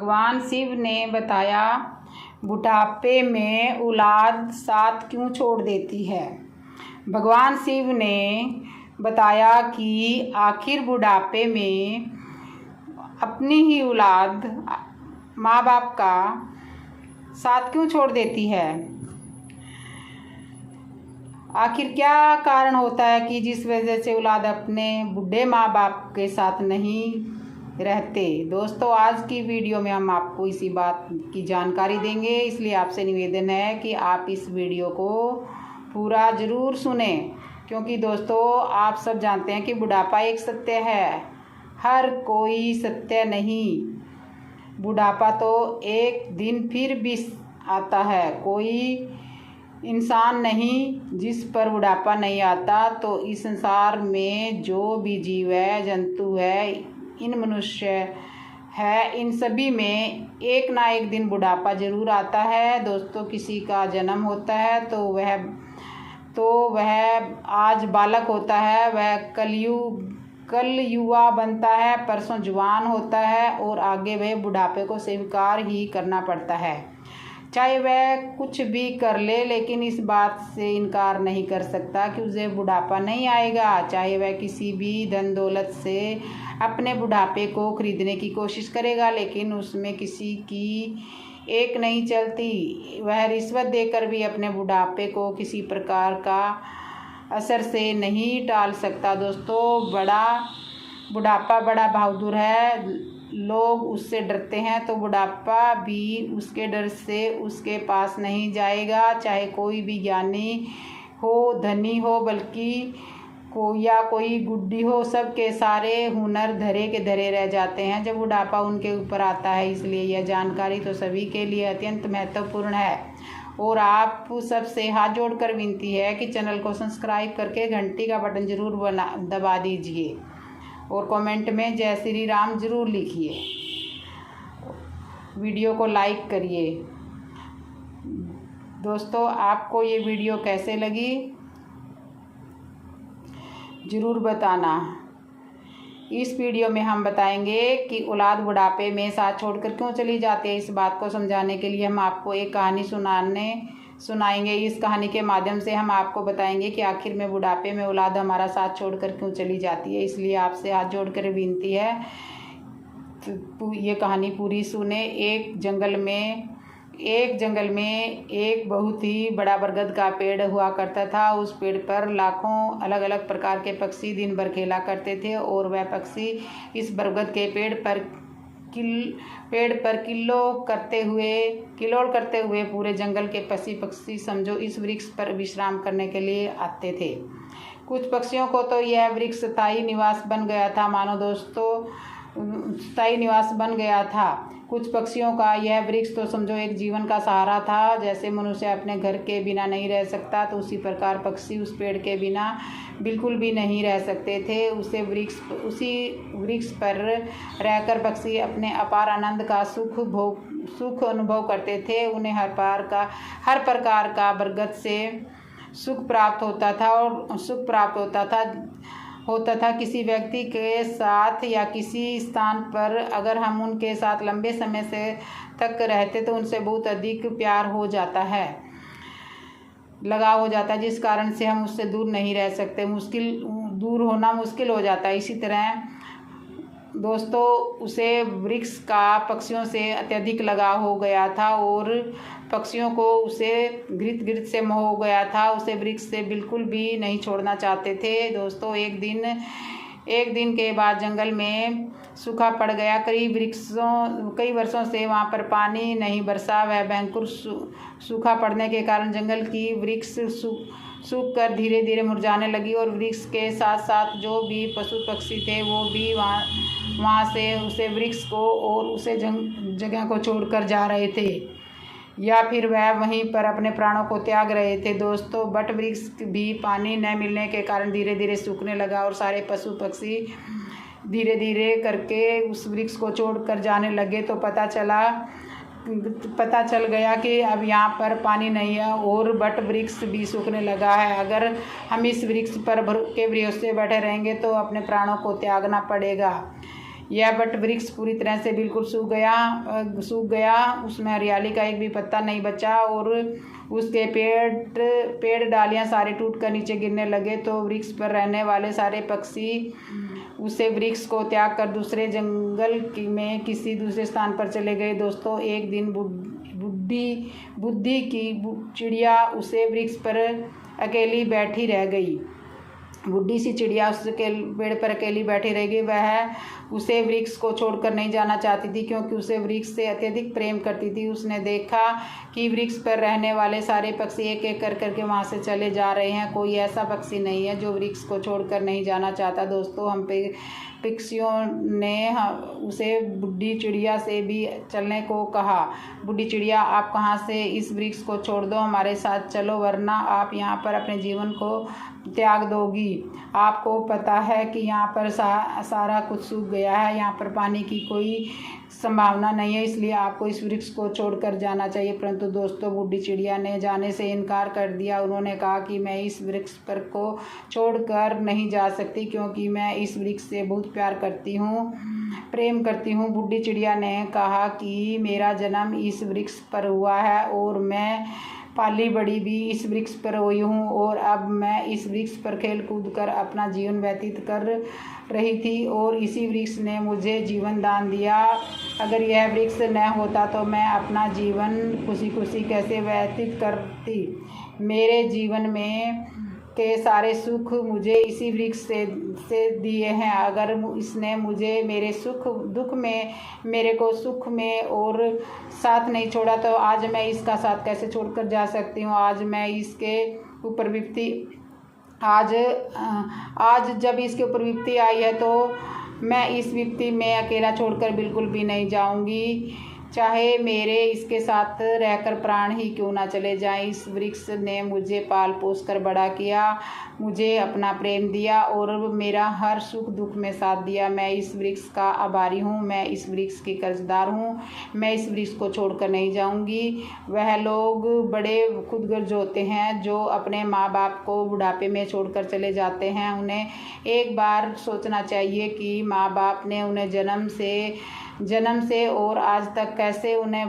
भगवान शिव ने बताया बुढ़ापे में औलाद साथ क्यों छोड़ देती है। भगवान शिव ने बताया कि आखिर बुढ़ापे में अपनी ही औलाद माँ बाप का साथ क्यों छोड़ देती है। आखिर क्या कारण होता है कि जिस वजह से औलाद अपने बूढ़े माँ बाप के साथ नहीं रहते। दोस्तों, आज की वीडियो में हम आपको इसी बात की जानकारी देंगे, इसलिए आपसे निवेदन है कि आप इस वीडियो को पूरा ज़रूर सुने, क्योंकि दोस्तों आप सब जानते हैं कि बुढ़ापा एक सत्य है, हर कोई सत्य नहीं। बुढ़ापा तो एक दिन फिर भी आता है, कोई इंसान नहीं जिस पर बुढ़ापा नहीं आता। तो इस संसार में जो भी जीव है, जंतु है, इन मनुष्य है, इन सभी में एक ना एक दिन बुढ़ापा ज़रूर आता है। दोस्तों, किसी का जन्म होता है तो वह आज बालक होता है, वह कल युवा बनता है, परसों जवान होता है और आगे वह बुढ़ापे को स्वीकार ही करना पड़ता है। चाहे वह कुछ भी कर ले, लेकिन इस बात से इनकार नहीं कर सकता कि उसे बुढ़ापा नहीं आएगा। चाहे वह किसी भी धन दौलत से अपने बुढ़ापे को खरीदने की कोशिश करेगा, लेकिन उसमें किसी की एक नहीं चलती। वह रिश्वत देकर भी अपने बुढ़ापे को किसी प्रकार का असर से नहीं टाल सकता। दोस्तों, बुढ़ापा बड़ा बहादुर है, लोग उससे डरते हैं, तो बुढ़ापा भी उसके डर से उसके पास नहीं जाएगा। चाहे कोई भी ज्ञानी हो, धनी हो, बल्कि कोई गुड्डी हो, सबके सारे हुनर धरे के धरे रह जाते हैं जब बुढ़ापा उनके ऊपर आता है। इसलिए यह जानकारी तो सभी के लिए अत्यंत महत्वपूर्ण है और आप सबसे हाथ जोड़कर विनती है कि चैनल को सब्सक्राइब करके घंटी का बटन ज़रूर दबा दीजिए और कमेंट में जय श्री राम ज़रूर लिखिए। वीडियो को लाइक करिए। दोस्तों, आपको ये वीडियो कैसे लगी ज़रूर बताना। इस वीडियो में हम बताएंगे कि औलाद बुढ़ापे में साथ छोड़कर क्यों चली जाती है। इस बात को समझाने के लिए हम आपको एक कहानी सुनाएंगे। इस कहानी के माध्यम से हम आपको बताएंगे कि आखिर में बुढ़ापे में औलाद हमारा साथ छोड़कर क्यों चली जाती है। इसलिए आपसे हाथ जोड़कर विनती है, तो ये कहानी पूरी सुने। एक जंगल में एक बहुत ही बड़ा बरगद का पेड़ हुआ करता था। उस पेड़ पर लाखों अलग अलग प्रकार के पक्षी दिन भर खेला करते थे और वह पक्षी इस बरगद के पेड़ पर किलोल करते हुए पूरे जंगल के पक्षी समझो इस वृक्ष पर विश्राम करने के लिए आते थे। कुछ पक्षियों को तो यह वृक्ष स्थायी निवास बन गया था। मानो दोस्तों, स्थायी निवास बन गया था। कुछ पक्षियों का यह वृक्ष तो समझो एक जीवन का सहारा था। जैसे मनुष्य अपने घर के बिना नहीं रह सकता, तो उसी प्रकार पक्षी उस पेड़ के बिना बिल्कुल भी नहीं रह सकते थे। उसी वृक्ष पर रहकर पक्षी अपने अपार आनंद का सुख अनुभव करते थे। उन्हें हर प्रकार का बरगद से सुख प्राप्त होता था। किसी व्यक्ति के साथ या किसी स्थान पर अगर हम उनके साथ लंबे समय से तक रहते तो उनसे बहुत अधिक प्यार हो जाता है, लगाव हो जाता है, जिस कारण से हम उससे दूर नहीं रह सकते, दूर होना मुश्किल हो जाता है। इसी तरह दोस्तों, उसे वृक्ष का पक्षियों से अत्यधिक लगाव हो गया था और पक्षियों को उसे गिरत से मोह हो गया था। उसे वृक्ष से बिल्कुल भी नहीं छोड़ना चाहते थे। दोस्तों, एक दिन के बाद जंगल में सूखा पड़ गया। कई वर्षों से वहाँ पर पानी नहीं बरसा। वह भयंकर सूखा पड़ने के कारण जंगल की वृक्ष सूख कर धीरे धीरे मुरझाने लगी और वृक्ष के साथ साथ जो भी पशु पक्षी थे वो भी वहाँ से उसे वृक्ष को और उसे जगह को छोड़कर जा रहे थे, या फिर वह वहीं पर अपने प्राणों को त्याग रहे थे। दोस्तों, बट वृक्ष भी पानी न मिलने के कारण धीरे धीरे सूखने लगा और सारे पशु पक्षी धीरे धीरे करके उस वृक्ष को छोड़कर जाने लगे। तो पता चल गया कि अब यहाँ पर पानी नहीं है और बट वृक्ष भी सूखने लगा है। अगर हम इस वृक्ष पर के भरोसे बैठे रहेंगे तो अपने प्राणों को त्यागना पड़ेगा। यह वट वृक्ष पूरी तरह से बिल्कुल सूख गया। उसमें हरियाली का एक भी पत्ता नहीं बचा और उसके पेड़ डालियां सारे टूट कर नीचे गिरने लगे। तो वृक्ष पर रहने वाले सारे पक्षी उसे वृक्ष को त्याग कर दूसरे जंगल में किसी दूसरे स्थान पर चले गए। दोस्तों, एक दिन बुद्धि की चिड़िया उसे वृक्ष पर अकेली बैठी रह गई। बुढ़ी सी चिड़िया उस पेड़ पर अकेली बैठी रह गई। वह उसे वृक्ष को छोड़कर नहीं जाना चाहती थी, क्योंकि उसे वृक्ष से अत्यधिक प्रेम करती थी। उसने देखा कि वृक्ष पर रहने वाले सारे पक्षी एक एक कर करके वहाँ से चले जा रहे हैं। कोई ऐसा पक्षी नहीं है जो वृक्ष को छोड़कर नहीं जाना चाहता। दोस्तों, हम पे पक्षियों ने उसे बुढ़ी चिड़िया से भी चलने को कहा। बुढ़ी चिड़िया, आप कहाँ से इस वृक्ष को छोड़ दो, हमारे साथ चलो, वरना आप यहाँ पर अपने जीवन को त्याग दोगी। आपको पता है कि यहाँ पर सारा कुछ सूख गया है, यहाँ पर पानी की कोई संभावना नहीं है, इसलिए आपको इस वृक्ष को छोड़कर जाना चाहिए। परंतु दोस्तों, बुढ़ी चिड़िया ने जाने से इनकार कर दिया। उन्होंने कहा कि मैं इस वृक्ष पर को छोड़कर नहीं जा सकती, क्योंकि मैं इस वृक्ष से बहुत प्रेम करती हूँ। बुढ़ी चिड़िया ने कहा कि मेरा जन्म इस वृक्ष पर हुआ है और मैं पाली बड़ी भी इस वृक्ष पर हुई हूँ, और अब मैं इस वृक्ष पर खेल कूद कर अपना जीवन व्यतीत कर रही थी और इसी वृक्ष ने मुझे जीवन दान दिया। अगर यह वृक्ष न होता तो मैं अपना जीवन खुशी खुशी कैसे व्यतीत करती। मेरे जीवन में के सारे सुख मुझे इसी वृक्ष से दिए हैं। अगर इसने मुझे मेरे सुख दुख में, मेरे को सुख में और साथ नहीं छोड़ा, तो आज मैं इसका साथ कैसे छोड़कर जा सकती हूँ। आज मैं इसके ऊपर विपत्ति आज जब इसके ऊपर विपत्ति आई है, तो मैं इस विपत्ति में अकेला छोड़कर बिल्कुल भी नहीं जाऊँगी, चाहे मेरे इसके साथ रहकर प्राण ही क्यों ना चले जाएं। इस वृक्ष ने मुझे पाल पोस कर बड़ा किया, मुझे अपना प्रेम दिया और मेरा हर सुख दुख में साथ दिया। मैं इस वृक्ष का आभारी हूँ, मैं इस वृक्ष की कर्जदार हूँ, मैं इस वृक्ष को छोड़कर नहीं जाऊँगी। वह लोग बड़े खुदगर्ज होते हैं जो अपने माँ बाप को बुढ़ापे में छोड़कर चले जाते हैं। उन्हें एक बार सोचना चाहिए कि माँ बाप ने उन्हें जन्म से और आज तक कैसे उन्हें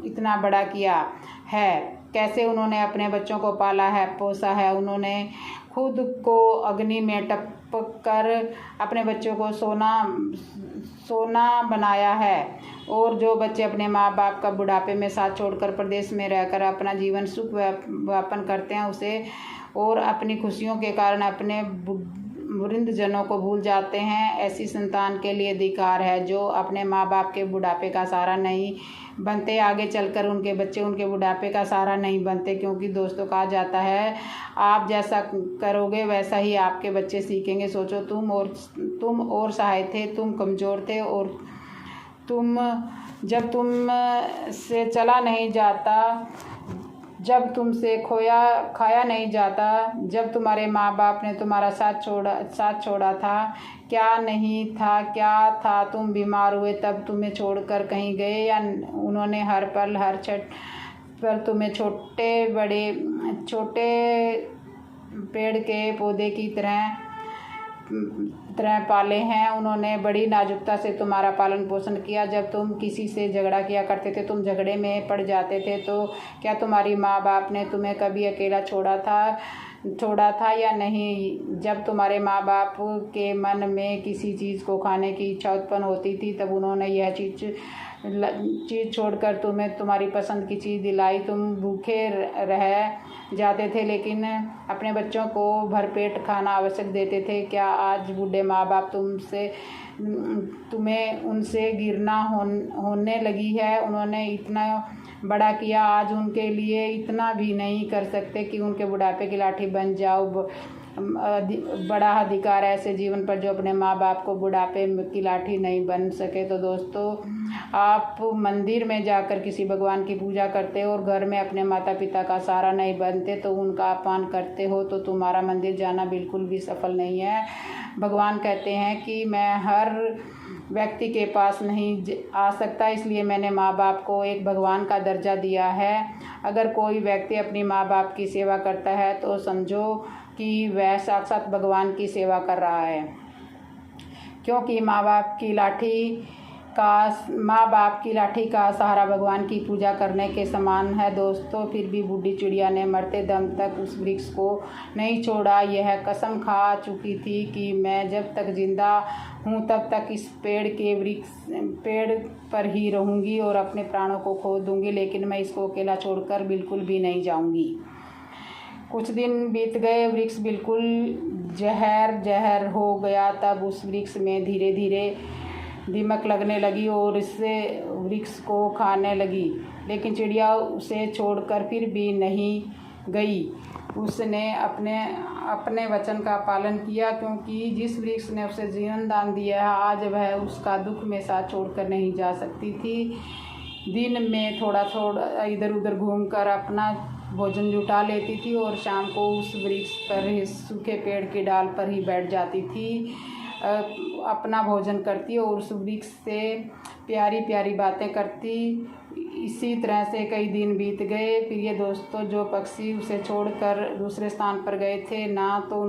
इतना बड़ा किया है, कैसे उन्होंने अपने बच्चों को पाला है, पोसा है। उन्होंने खुद को अग्नि में टपक कर अपने बच्चों को सोना बनाया है, और जो बच्चे अपने माँ बाप का बुढ़ापे में साथ छोड़कर प्रदेश में रहकर अपना जीवन सुख व्यापन करते हैं उसे और अपनी खुशियों के कारण अपने वृद्ध जनों को भूल जाते हैं, ऐसी संतान के लिए धिक्कार है जो अपने माँ बाप के बुढ़ापे का सहारा नहीं बनते। आगे चलकर उनके बच्चे उनके बुढ़ापे का सहारा नहीं बनते, क्योंकि दोस्तों कहा जाता है आप जैसा करोगे वैसा ही आपके बच्चे सीखेंगे। सोचो, तुम और सहाय थे, तुम कमज़ोर थे, और जब तुम से चला नहीं जाता, जब तुमसे खाया नहीं जाता, जब तुम्हारे माँ बाप ने तुम्हारा साथ छोड़ा था, क्या नहीं था, क्या था, तुम बीमार हुए तब तुम्हें छोड़कर कहीं गए, या उन्होंने हर पल हर क्षण पर तुम्हें छोटे पेड़ के पौधे की तरह पाले हैं। उन्होंने बड़ी नाजुकता से तुम्हारा पालन पोषण किया। जब तुम किसी से झगड़ा किया करते थे, तुम झगड़े में पड़ जाते थे, तो क्या तुम्हारी माँ बाप ने तुम्हें कभी अकेला छोड़ा था या नहीं। जब तुम्हारे माँ बाप के मन में किसी चीज़ को खाने की इच्छा उत्पन्न होती थी, तब उन्होंने यह चीज़ छोड़कर तुम्हें तुम्हारी पसंद की चीज़ दिलाई। तुम भूखे रह जाते थे, लेकिन अपने बच्चों को भरपेट खाना आवश्यक देते थे। क्या आज बूढ़े माँ बाप तुम्हें उनसे घृणा होने लगी है। उन्होंने इतना बड़ा किया, आज उनके लिए इतना भी नहीं कर सकते कि उनके बुढ़ापे की लाठी बन जाओ। बड़ा अधिकार ऐसे जीवन पर जो अपने माँ बाप को बुढ़ापे की लाठी नहीं बन सके। तो दोस्तों, आप मंदिर में जाकर किसी भगवान की पूजा करते हो और घर में अपने माता पिता का सहारा नहीं बनते, तो उनका अपमान करते हो, तो तुम्हारा मंदिर जाना बिल्कुल भी सफल नहीं है। भगवान कहते हैं कि मैं हर व्यक्ति के पास नहीं आ सकता, इसलिए मैंने माँ बाप को एक भगवान का दर्जा दिया है। अगर कोई व्यक्ति अपनी माँ बाप की सेवा करता है तो समझो कि वह साक्षात भगवान की सेवा कर रहा है, क्योंकि माँ बाप की लाठी का सहारा भगवान की पूजा करने के समान है दोस्तों। फिर भी बूढ़ी चिड़िया ने मरते दम तक उस वृक्ष को नहीं छोड़ा। यह कसम खा चुकी थी कि मैं जब तक जिंदा हूँ तब तक इस पेड़ पर ही रहूँगी और अपने प्राणों को खो दूँगी, लेकिन मैं इसको अकेला छोड़कर बिल्कुल भी नहीं जाऊँगी। कुछ दिन बीत गए, वृक्ष बिल्कुल जहर हो गया। तब उस वृक्ष में धीरे धीरे दीमक लगने लगी और इससे वृक्ष को खाने लगी, लेकिन चिड़िया उसे छोड़कर फिर भी नहीं गई। उसने अपने वचन का पालन किया, क्योंकि जिस वृक्ष ने उसे जीवन दान दिया है, आज वह उसका दुख में साथ छोड़कर नहीं जा सकती थी। दिन में थोड़ा इधर उधर घूमकर अपना भोजन जुटा लेती थी और शाम को उस वृक्ष पर ही सूखे पेड़ की डाल पर ही बैठ जाती थी, अपना भोजन करती और उस वृक्ष से प्यारी प्यारी बातें करती। इसी तरह से कई दिन बीत गए। फिर ये दोस्तों, जो पक्षी उसे छोड़कर दूसरे स्थान पर गए थे ना, तो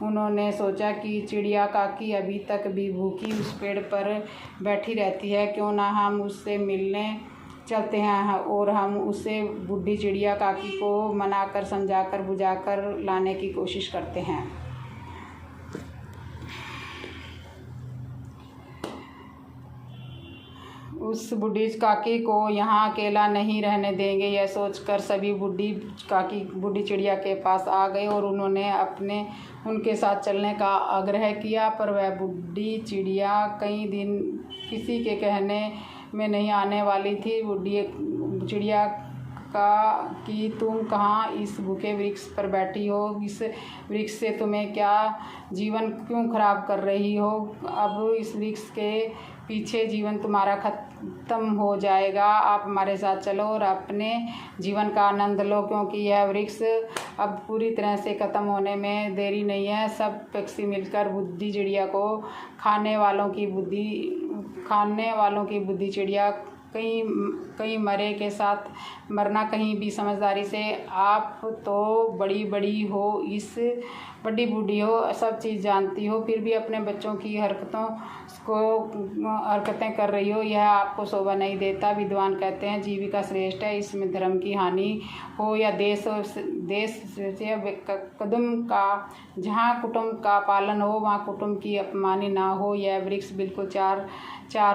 उन्होंने सोचा कि चिड़िया काकी अभी तक भी भूखी उस पेड़ पर बैठी रहती है, क्यों ना हम उससे मिलने चलते हैं और हम उसे बूढ़ी चिड़िया काकी को मनाकर समझाकर बुझाकर लाने की कोशिश करते हैं। उस बूढ़ी काकी को यहाँ अकेला नहीं रहने देंगे, यह सोचकर सभी बूढ़ी चिड़िया के पास आ गए और उन्होंने उनके साथ चलने का आग्रह किया। पर वह बूढ़ी चिड़िया कई दिन किसी के कहने में नहीं आने वाली थी। बूढ़ी चिड़िया कि तुम कहाँ इस भूखे वृक्ष पर बैठी हो? इस वृक्ष से तुम्हें क्या जीवन क्यों खराब कर रही हो? अब इस वृक्ष के पीछे जीवन तुम्हारा खत्म हो जाएगा। आप हमारे साथ चलो और अपने जीवन का आनंद लो, क्योंकि यह वृक्ष अब पूरी तरह से खत्म होने में देरी नहीं है। सब पक्षी मिलकर बूढ़ी चिड़िया को खाने वालों की बूढ़ी चिड़िया कहीं मरे के साथ मरना कहीं भी समझदारी से। आप तो बड़ी बूढ़ी हो, सब चीज़ जानती हो, फिर भी अपने बच्चों की हरकतें कर रही हो, यह आपको शोभा नहीं देता। विद्वान कहते हैं जीविका श्रेष्ठ है, इसमें धर्म की हानि हो या देश से कदम का, जहाँ कुटुंब का पालन हो वहाँ कुटुंब की अपमानी ना हो। यह वृक्ष बिल्कुल चार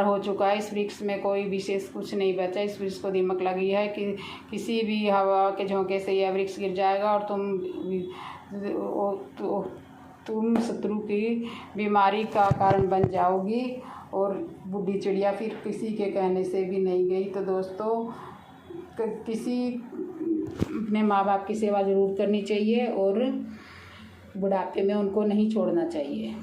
हो चुका है। इस वृक्ष में कोई विशेष कुछ नहीं बचा। इस वृक्ष को दीमक लगी है कि किसी भी हवा के झोंके से यह वृक्ष गिर जाएगा और तुम शत्रु की बीमारी का कारण बन जाओगी। और बूढ़ी चिड़िया फिर किसी के कहने से भी नहीं गई। तो दोस्तों, अपने माँ बाप की सेवा ज़रूर करनी चाहिए और बुढ़ापे में उनको नहीं छोड़ना चाहिए।